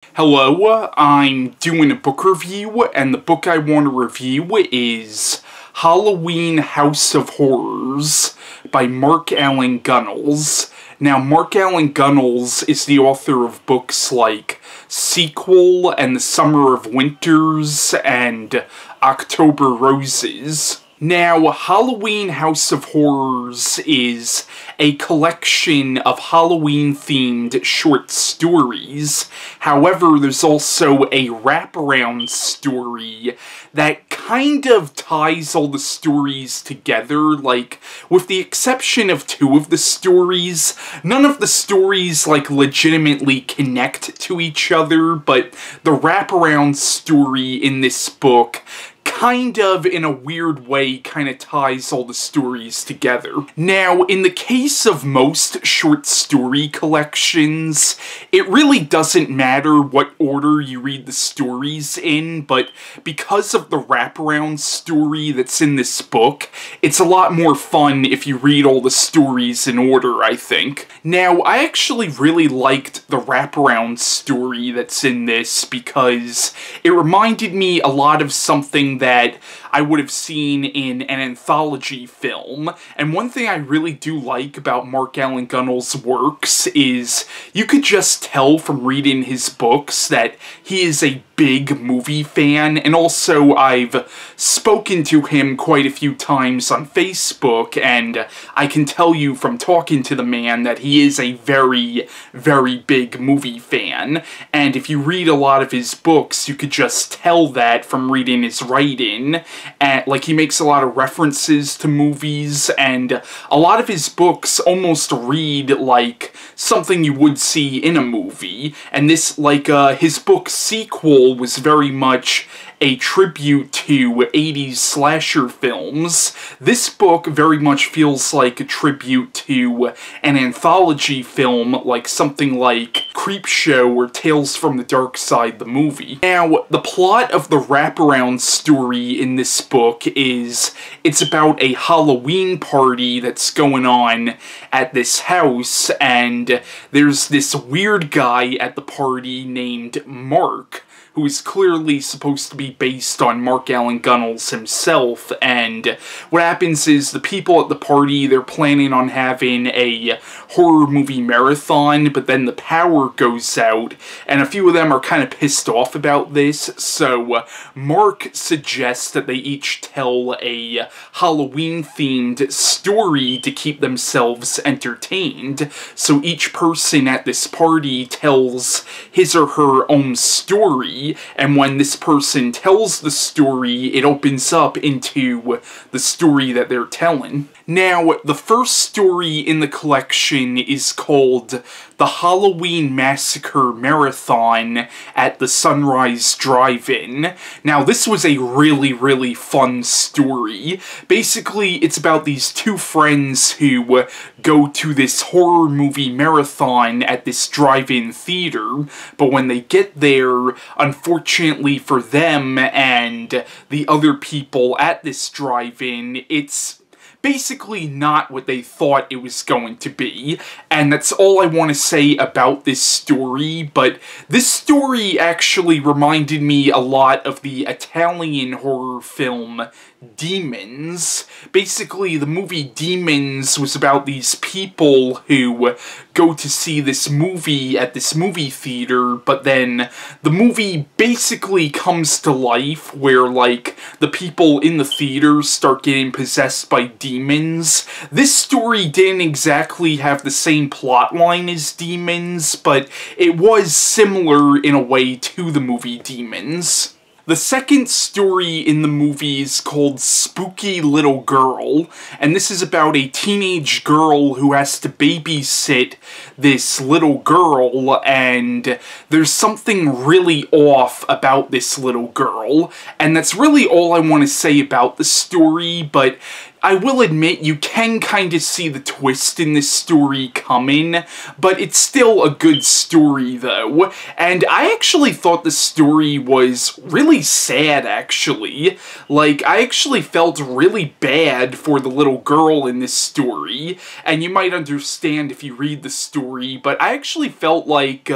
Hello, I'm doing a book review, and the book I want to review is Halloween House of Horrors by Mark Allan Gunnells. Now, Mark Allan Gunnells is the author of books like Sequel and The Summer of Winters and October Roses. Now, Halloween House of Horrors is a collection of Halloween-themed short stories. However, there's also a wraparound story that kind of ties all the stories together, like, with the exception of two of the stories, none of the stories, like, legitimately connect to each other, but the wraparound story in this book kind of, in a weird way, kind of ties all the stories together. Now, in the case of most short story collections, it really doesn't matter what order you read the stories in, but because of the wraparound story that's in this book, it's a lot more fun if you read all the stories in order, I think. Now, I actually really liked the wraparound story that's in this because it reminded me a lot of something that I would have seen in an anthology film, and one thing I really do like about Mark Allan Gunnells' works is you could just tell from reading his books that he is a big movie fan, and also I've spoken to him quite a few times on Facebook, and I can tell you from talking to the man that he is a very, very big movie fan, and if you read a lot of his books, you could just tell that from reading his writing, and like he makes a lot of references to movies, and a lot of his books almost read like something you would see in a movie, and this, like, his book Sequel was very much a tribute to 80s slasher films. This book very much feels like a tribute to an anthology film, like something like Creepshow or Tales from the Dark Side, the movie. Now, the plot of the wraparound story in this book is, it's about a Halloween party that's going on at this house, and there's this weird guy at the party named Mark, who is clearly supposed to be based on Mark Allan Gunnells himself, and what happens is the people at the party, they're planning on having a horror movie marathon, but then the power goes out, and a few of them are kind of pissed off about this, so Mark suggests that they each tell a Halloween-themed story to keep themselves entertained. So each person at this party tells his or her own story, and when this person tells the story, it opens up into the story that they're telling. Now, the first story in the collection is called The Halloween Massacre Marathon at the Sunrise Drive-In. Now, this was a really, really fun story. Basically, it's about these two friends who go to this horror movie marathon at this drive-in theater, but when they get there, unfortunately for them and the other people at this drive-in, it's basically not what they thought it was going to be, and that's all I want to say about this story, but this story actually reminded me a lot of the Italian horror film Demons. Basically, the movie Demons was about these people who go to see this movie at this movie theater, but then the movie basically comes to life where, like, the people in the theater start getting possessed by demons. This story didn't exactly have the same plotline as Demons, but it was similar in a way to the movie Demons. The second story in the movie is called Spooky Little Girl, and this is about a teenage girl who has to babysit this little girl, and there's something really off about this little girl, and that's really all I want to say about the story, but I will admit you can kind of see the twist in this story coming, but it's still a good story though, and I actually thought the story was really sad actually. Like, I actually felt really bad for the little girl in this story, and you might understand if you read the story, but I actually felt like,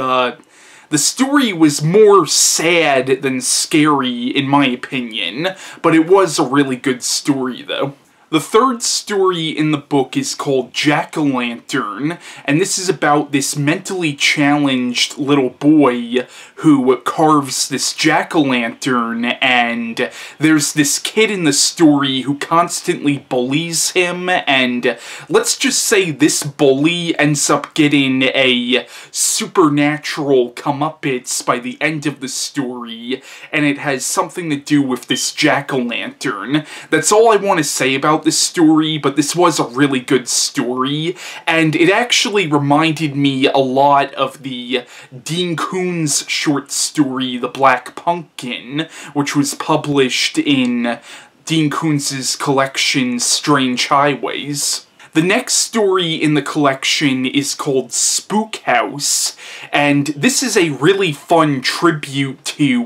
The story was more sad than scary, in my opinion, but it was a really good story, though. The third story in the book is called Jack-o'-lantern, and this is about this mentally challenged little boy who carves this jack-o'-lantern, and there's this kid in the story who constantly bullies him, and let's just say this bully ends up getting a supernatural comeuppance by the end of the story, and it has something to do with this jack-o'-lantern. That's all I want to say about this story, but this was a really good story, and it actually reminded me a lot of the Dean Koontz short story, The Black Pumpkin, which was published in Dean Koontz's collection, Strange Highways. The next story in the collection is called Spook House, and this is a really fun tribute to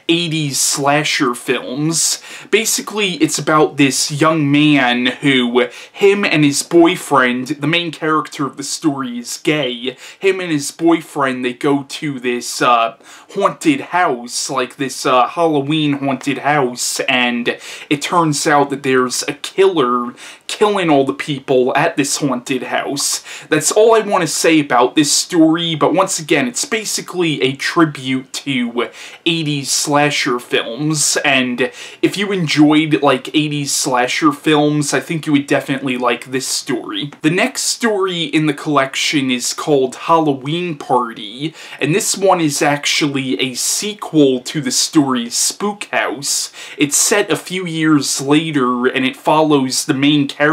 80s slasher films. Basically, it's about this young man who, him and his boyfriend, the main character of the story is gay, him and his boyfriend, they go to this haunted house, like this Halloween haunted house, and it turns out that there's a killer killing all the people at this haunted house. That's all I want to say about this story, but once again, it's basically a tribute to 80s slasher films, and if you enjoyed, like, 80s slasher films, I think you would definitely like this story. The next story in the collection is called Halloween Party, and this one is actually a sequel to the story Spook House. It's set a few years later, and it follows the main character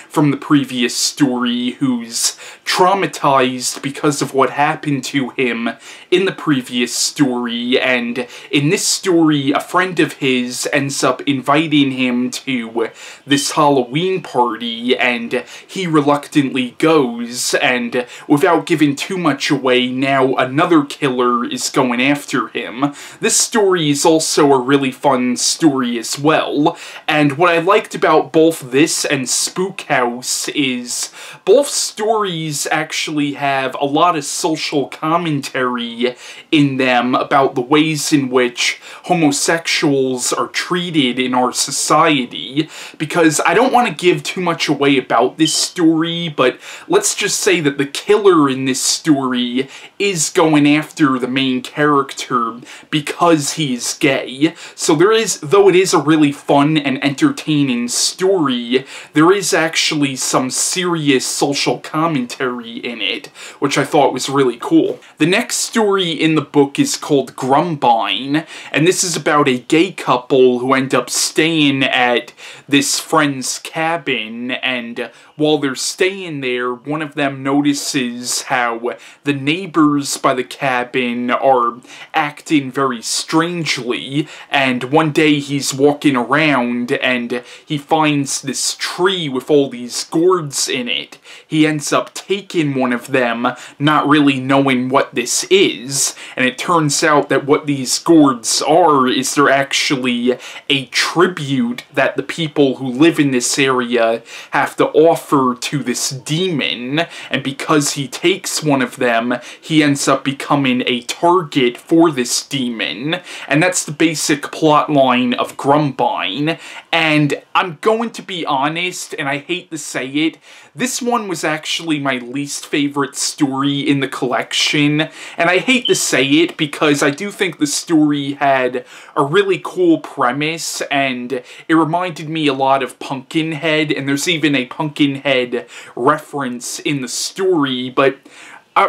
from the previous story who's traumatized because of what happened to him in the previous story, and in this story, a friend of his ends up inviting him to this Halloween party, and he reluctantly goes, and without giving too much away, now another killer is going after him. This story is also a really fun story as well, and what I liked about both this and Spook House is both stories actually have a lot of social commentary in them about the ways in which homosexuals are treated in our society, because I don't want to give too much away about this story, but let's just say that the killer in this story is going after the main character because he's gay. So there is, though it is a really fun and entertaining story, there is actually some serious social commentary in it, which I thought was really cool. The next story in the book is called Grumbine, and this is about a gay couple who end up staying at this friend's cabin, and while they're staying there, one of them notices how the neighbors by the cabin are acting very strangely, and one day he's walking around and he finds this tree with all these gourds in it. He ends up taking one of them, not really knowing what this is, and it turns out that what these gourds are is they're actually a tribute that the people who live in this area have to offer to this demon, and because he takes one of them, he ends up becoming a target for this demon, and that's the basic plot line of Grumbine. And I'm going to be honest, and I hate to say it, this one was actually my least favorite story in the collection, and I hate to say it because I do think the story had a really cool premise, and it reminded me a lot of Pumpkinhead, and there's even a Pumpkinhead reference in the story, but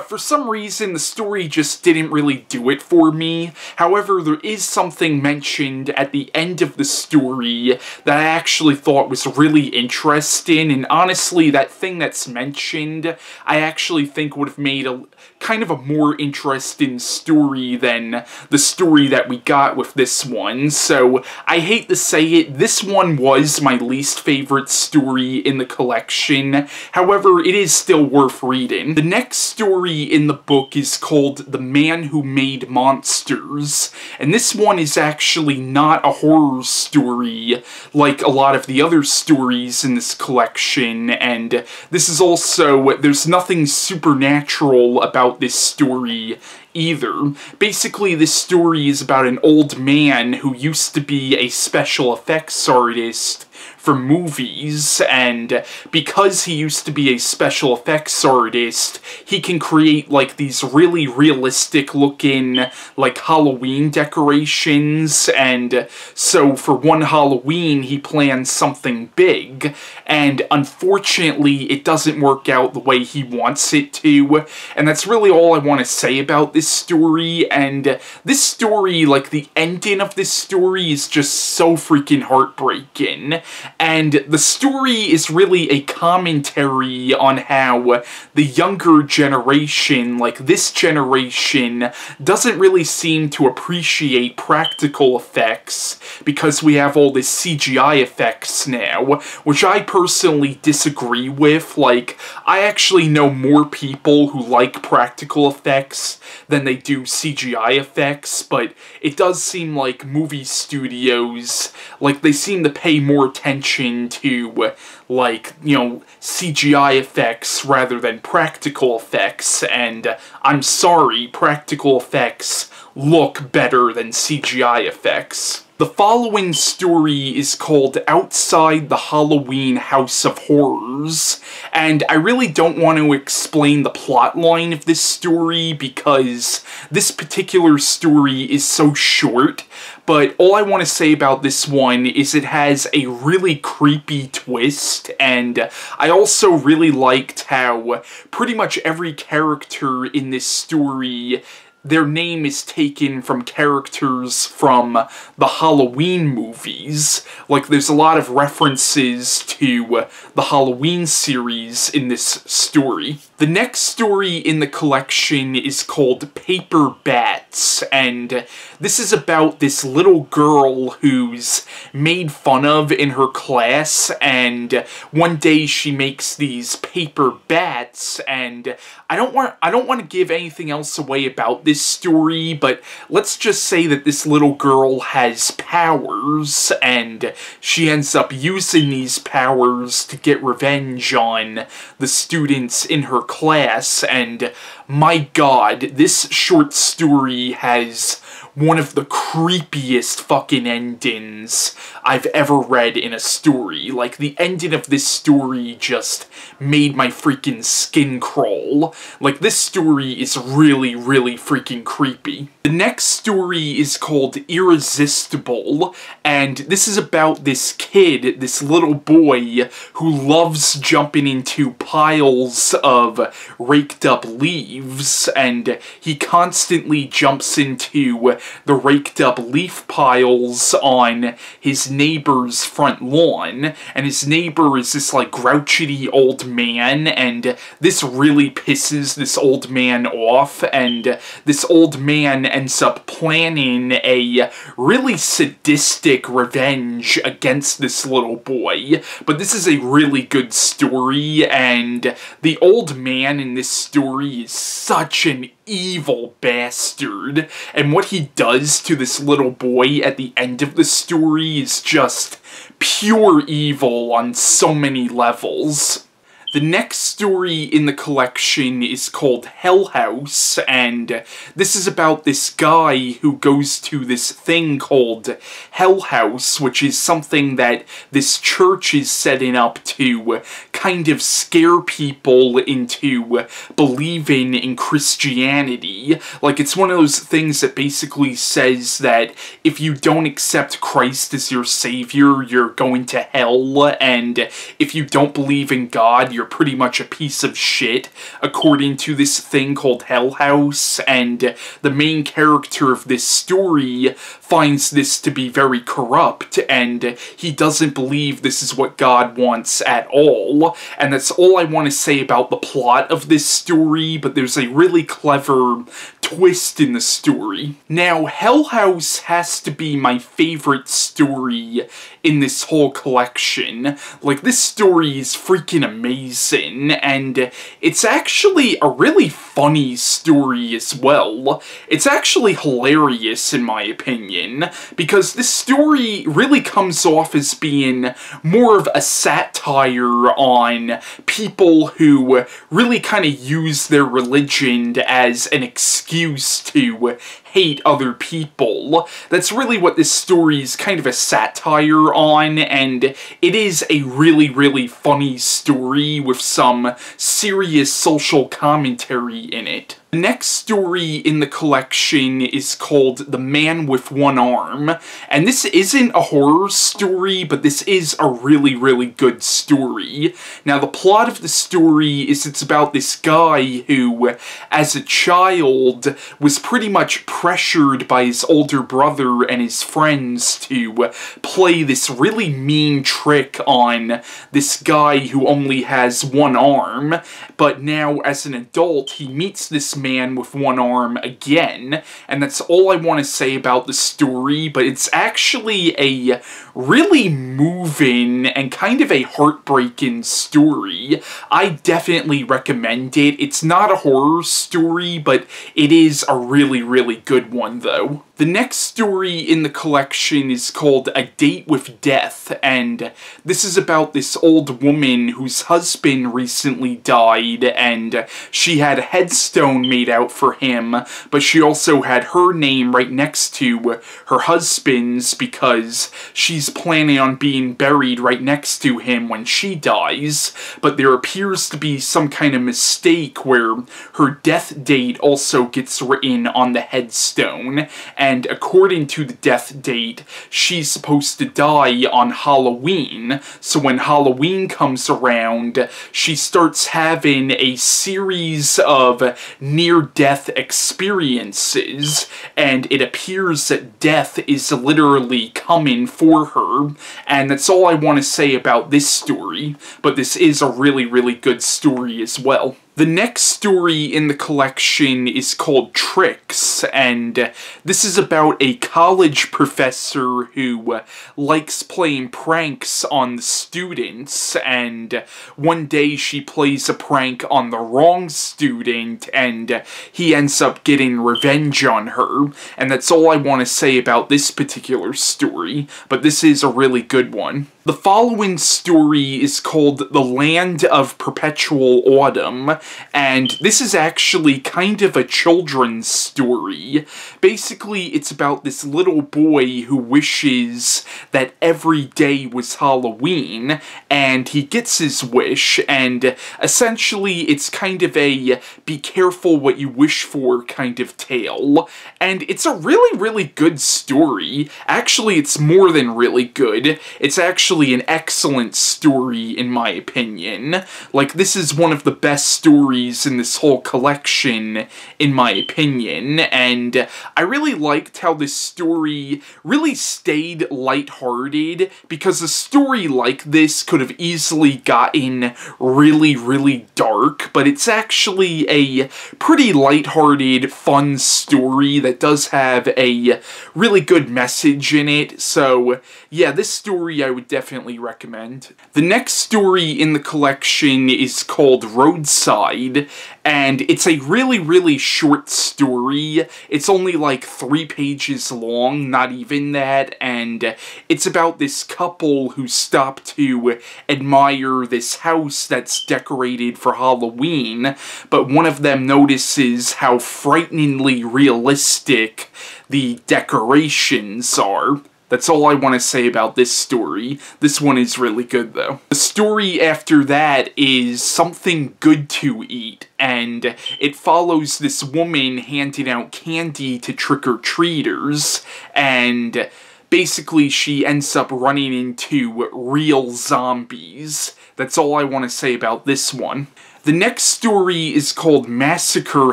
for some reason, the story just didn't really do it for me. However, there is something mentioned at the end of the story that I actually thought was really interesting, and honestly, that thing that's mentioned, I actually think would have made a kind of a more interesting story than the story that we got with this one. So, I hate to say it, this one was my least favorite story in the collection. However, it is still worth reading. The next story story in the book is called The Man Who Made Monsters, and this one is actually not a horror story like a lot of the other stories in this collection, and this is also, there's nothing supernatural about this story either. Basically, this story is about an old man who used to be a special effects artist for movies, and because he used to be a special effects artist, he can create, like, these really realistic looking, like, Halloween decorations, and so for one Halloween, he plans something big, and unfortunately, it doesn't work out the way he wants it to, and that's really all I want to say about this story. And this story, like, the ending of this story is just so freaking heartbreaking. And the story is really a commentary on how the younger generation, like this generation, doesn't really seem to appreciate practical effects because we have all this CGI effects now, which I personally disagree with. Like, I actually know more people who like practical effects than they do CGI effects, but it does seem like movie studios, like, they seem to pay more attention to, like, you know, CGI effects rather than practical effects, and I'm sorry, practical effects look better than CGI effects. The following story is called Outside the Halloween House of Horrors, and I really don't want to explain the plotline of this story because this particular story is so short, but all I want to say about this one is it has a really creepy twist, and I also really liked how pretty much every character in this story, their name is taken from characters from the Halloween movies. Like, there's a lot of references to the Halloween series in this story. The next story in the collection is called Paper Bats, and this is about this little girl who's made fun of in her class, and one day she makes these paper bats, and I don't want to give anything else away about this story, but let's just say that this little girl has powers, and she ends up using these powers to get revenge on the students in her class, and my god, this short story has one of the creepiest fucking endings I've ever read in a story. Like, the ending of this story just made my freaking skin crawl. Like, this story is really, really freaking creepy. The next story is called Irresistible, and this is about this kid, this little boy, who loves jumping into piles of raked up leaves, and he constantly jumps into the raked up leaf piles on his neighbor's front lawn, and his neighbor is this, like, grouchy old man, and this really pisses this old man off, and this old man ends up planning a really sadistic revenge against this little boy. But this is a really good story, and the old man in this story is such an evil bastard, and what he does to this little boy at the end of the story is just pure evil on so many levels. The next story in the collection is called Hell House, and this is about this guy who goes to this thing called Hell House, which is something that this church is setting up to kind of scare people into believing in Christianity. Like, it's one of those things that basically says that if you don't accept Christ as your savior, you're going to hell, and if you don't believe in God, you're pretty much a piece of shit, according to this thing called Hell House, and the main character of this story finds this to be very corrupt, and he doesn't believe this is what God wants at all, well, and that's all I want to say about the plot of this story, but there's a really clever twist in the story. Now, Hell House has to be my favorite story in this whole collection. Like, this story is freaking amazing, and it's actually a really funny story as well. It's actually hilarious, in my opinion, because this story really comes off as being more of a satire on people who really kind of use their religion as an excuse to hate other people. That's really what this story is kind of a satire on, and it is a really, really funny story with some serious social commentary in it. The next story in the collection is called The Man with One Arm, and this isn't a horror story, but this is a really, really good story. Now, the plot of the story is it's about this guy who, as a child, was pretty much pressured by his older brother and his friends to play this really mean trick on this guy who only has one arm, but now, as an adult, he meets this man with one arm again, and that's all I want to say about the story, but it's actually a really moving and kind of a heartbreaking story. I definitely recommend it. It's not a horror story, but it is a really, really good one, though. The next story in the collection is called A Date with Death, and this is about this old woman whose husband recently died, and she had a headstone made out for him, but she also had her name right next to her husband's because she's planning on being buried right next to him when she dies, but there appears to be some kind of mistake where her death date also gets written on the headstone, and according to the death date, she's supposed to die on Halloween, so when Halloween comes around, she starts having a series of near-death experiences, and it appears that death is literally coming for her, and that's all I want to say about this story, but this is a really, really good story as well. The next story in the collection is called Tricks, and this is about a college professor who likes playing pranks on the students, and one day she plays a prank on the wrong student, and he ends up getting revenge on her, and that's all I want to say about this particular story, but this is a really good one. The following story is called The Land of Perpetual Autumn, and this is actually kind of a children's story. Basically, it's about this little boy who wishes that every day was Halloween, and he gets his wish, and essentially it's kind of a be careful what you wish for kind of tale. And it's a really, really good story. Actually, it's more than really good. It's actually an excellent story, in my opinion. Like, this is one of the best stories in this whole collection, in my opinion, and I really liked how this story really stayed lighthearted, because a story like this could have easily gotten really, really dark, but it's actually a pretty lighthearted, fun story that does have a really good message in it, so yeah, this story I would definitely recommend. The next story in the collection is called Roadside, and it's a really, really short story. It's only like 3 pages long, not even that, and it's about this couple who stop to admire this house that's decorated for Halloween, but one of them notices how frighteningly realistic the decorations are. That's all I want to say about this story. This one is really good, though. The story after that is Something Good to Eat, and it follows this woman handing out candy to trick-or-treaters, and basically she ends up running into real zombies. That's all I want to say about this one. The next story is called Massacre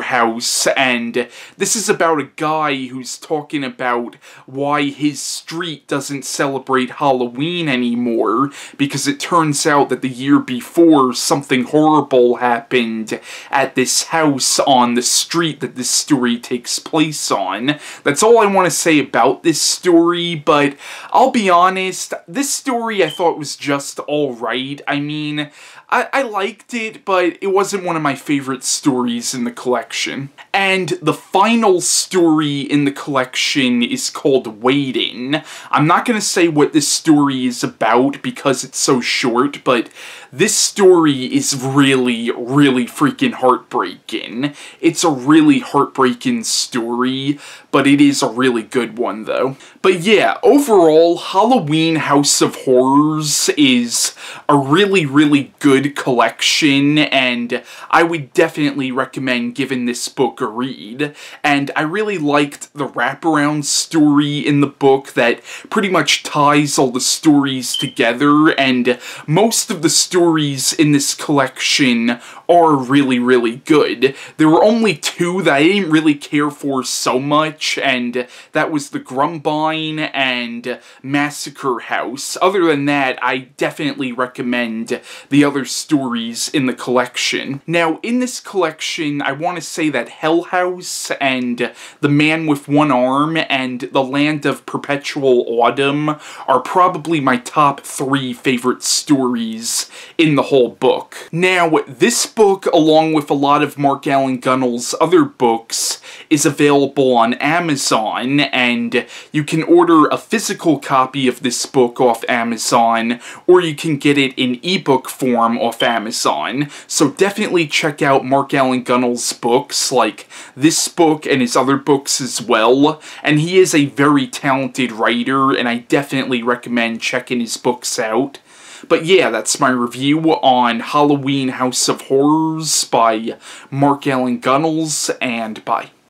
House, and this is about a guy who's talking about why his street doesn't celebrate Halloween anymore, because it turns out that the year before something horrible happened at this house on the street that this story takes place on. That's all I want to say about this story, but I'll be honest, this story I thought was just alright. I mean, I liked it, but it wasn't one of my favorite stories in the collection. And the final story in the collection is called Waiting. I'm not going to say what this story is about because it's so short, but this story is really, really freaking heartbreaking. It's a really heartbreaking story, but it is a really good one, though. But yeah, overall, Halloween House of Horrors is a really, really good collection, and I would definitely recommend giving this book a read. And I really liked the wraparound story in the book that pretty much ties all the stories together, and most of the stories in this collection are really, really good. There were only two that I didn't really care for so much, and that was the Grumbine and Massacre House. Other than that, I definitely recommend the other stories in the collection. Now, in this collection, I want to say that Hell House and The Man with One Arm and The Land of Perpetual Autumn are probably my top 3 favorite stories in the whole book. Now, this book, along with a lot of Mark Allan Gunnells' other books, is available on Amazon, and you can order a physical copy of this book off Amazon, or you can get it in ebook form off Amazon. So definitely check out Mark Allan Gunnells' books, like this book and his other books as well. And he is a very talented writer, and I definitely recommend checking his books out. But yeah, that's my review on Halloween House of Horrors by Mark Allan Gunnells, and bye.